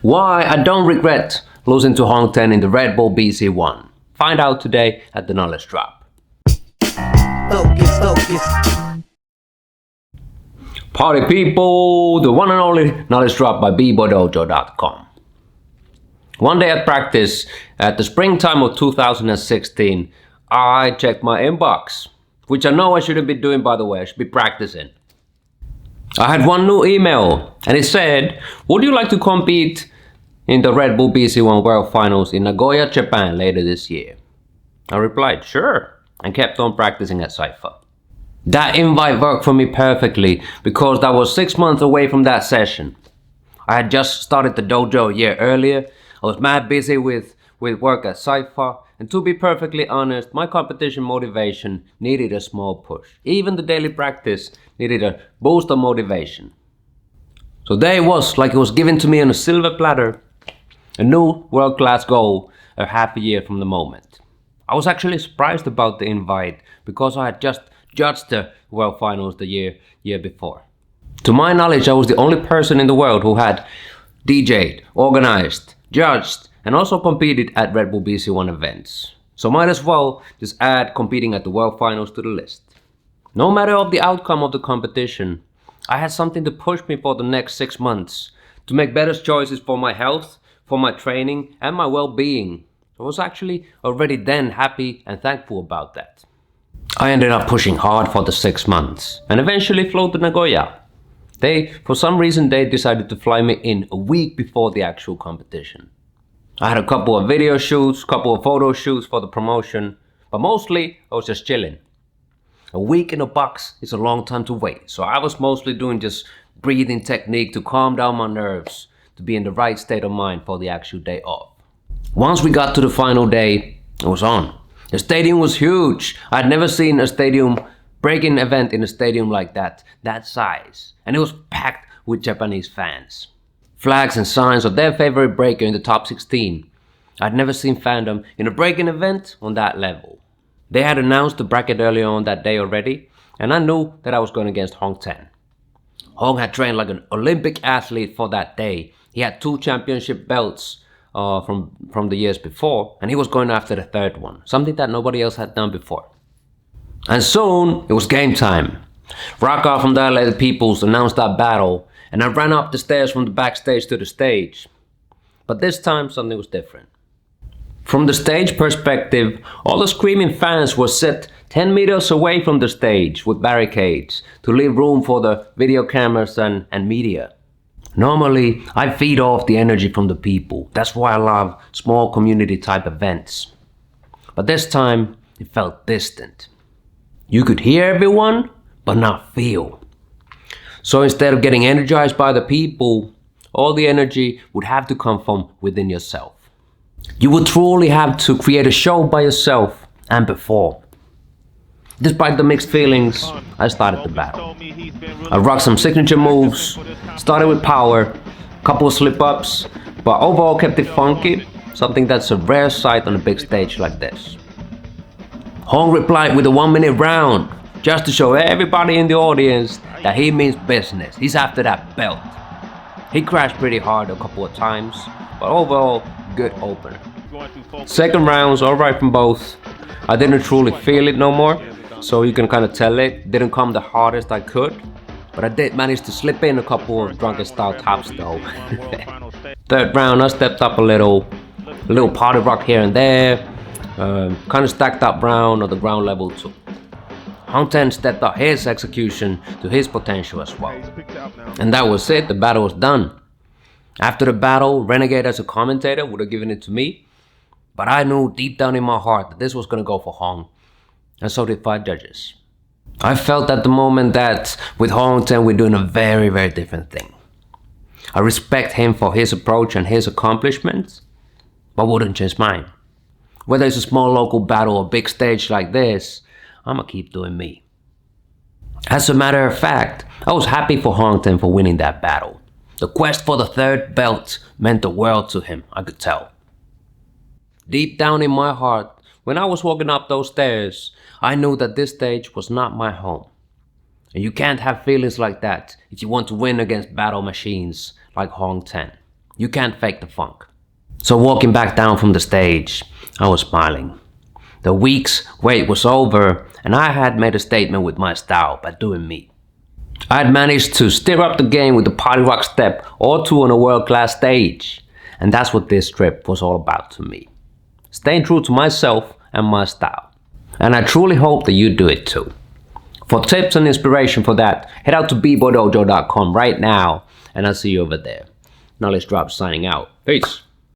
Why I don't regret losing to Hong Ten in the Red Bull BC1. Find out today at the Knowledge Drop. Focus. Party people, the one and only Knowledge Drop by BBOY.com. One day at practice, at the springtime of 2016, I checked my inbox, which I know I shouldn't be doing, by the way. I should be practicing. I had one new email, and it said, would you like to compete in the Red Bull BC1 World Finals in Nagoya, Japan later this year? I replied, sure, and kept on practicing at Cypher. That invite worked for me perfectly because that was 6 months away from that session. I had just started the dojo a year earlier. I was mad busy with work at Cypher, and to be perfectly honest, my competition motivation needed a small push. Even the daily practice needed a boost of motivation. So there it was, like it was given to me on a silver platter. A new world-class goal a half a year from the moment. I was actually surprised about the invite because I had just judged the World Finals the year before. To my knowledge, I was the only person in the world who had DJ'd, organized, judged, and also competed at Red Bull BC1 events. So might as well just add competing at the World Finals to the list. No matter of the outcome of the competition, I had something to push me for the next 6 months to make better choices for my health, for my training, and my well-being. I was actually already then happy and thankful about that. I ended up pushing hard for the 6 months and eventually flew to Nagoya. For some reason, they decided to fly me in a week before the actual competition. I had a couple of video shoots, couple of photo shoots for the promotion, but mostly I was just chilling. A week in a box is a long time to wait, so I was mostly doing just breathing technique to calm down my nerves, to be in the right state of mind for the actual day off. Once we got to the final day, it was on. The stadium was huge. I'd never seen a stadium break-in event in a stadium like that size. And it was packed with Japanese fans. Flags and signs of their favorite breaker in the top 16. I'd never seen fandom in a break-in event on that level. They had announced the bracket earlier on that day already, and I knew that I was going against Hong Ten. Hong had trained like an Olympic athlete for that day. He had 2 championship belts from the years before, and he was going after the 3rd one, something that nobody else had done before. And soon, it was game time. Raka from the LA Peoples announced that battle, and I ran up the stairs from the backstage to the stage. But this time, something was different. From the stage perspective, all the screaming fans were set 10 meters away from the stage with barricades to leave room for the video cameras and media. Normally, I feed off the energy from the people. That's why I love small community type events. But this time, it felt distant. You could hear everyone, but not feel. So instead of getting energized by the people, all the energy would have to come from within yourself. You would truly have to create a show by yourself and perform. Despite the mixed feelings, I started the battle. I rocked some signature moves, started with power, couple of slip-ups, but overall kept it funky, something that's a rare sight on a big stage like this. Hong replied with a 1-minute round, just to show everybody in the audience that he means business. He's after that belt. He crashed pretty hard a couple of times, but overall, good opener. Second round's alright from both. I didn't truly feel it no more, so you can kind of tell it didn't come the hardest I could, but I did manage to slip in a couple of drunken style tops though. Third round, I stepped up a little party rock here and there, kind of stacked up round on the ground level too. Hong Ten stepped up his execution to his potential as well. And that was it, the battle was done. After the battle, Renegade as a commentator would have given it to me, but I knew deep down in my heart that this was going to go for Hong, and so did 5 judges. I felt at the moment that with Hong Ten we're doing a very, very different thing. I respect him for his approach and his accomplishments, but wouldn't change mine. Whether it's a small local battle or big stage like this, I'ma keep doing me. As a matter of fact, I was happy for Hong Ten for winning that battle. The quest for the 3rd belt meant the world to him, I could tell. Deep down in my heart, when I was walking up those stairs, I knew that this stage was not my home. And you can't have feelings like that if you want to win against battle machines like Hong Ten. You can't fake the funk. So walking back down from the stage, I was smiling. The week's wait was over, and I had made a statement with my style by doing me. I had managed to stir up the game with the party rock step or two on a world-class stage. And that's what this trip was all about to me. Staying true to myself and my style. And I truly hope that you do it too. For tips and inspiration for that, head out to BBOYDojo.com right now, and I'll see you over there. Knowledge Drop signing out. Peace.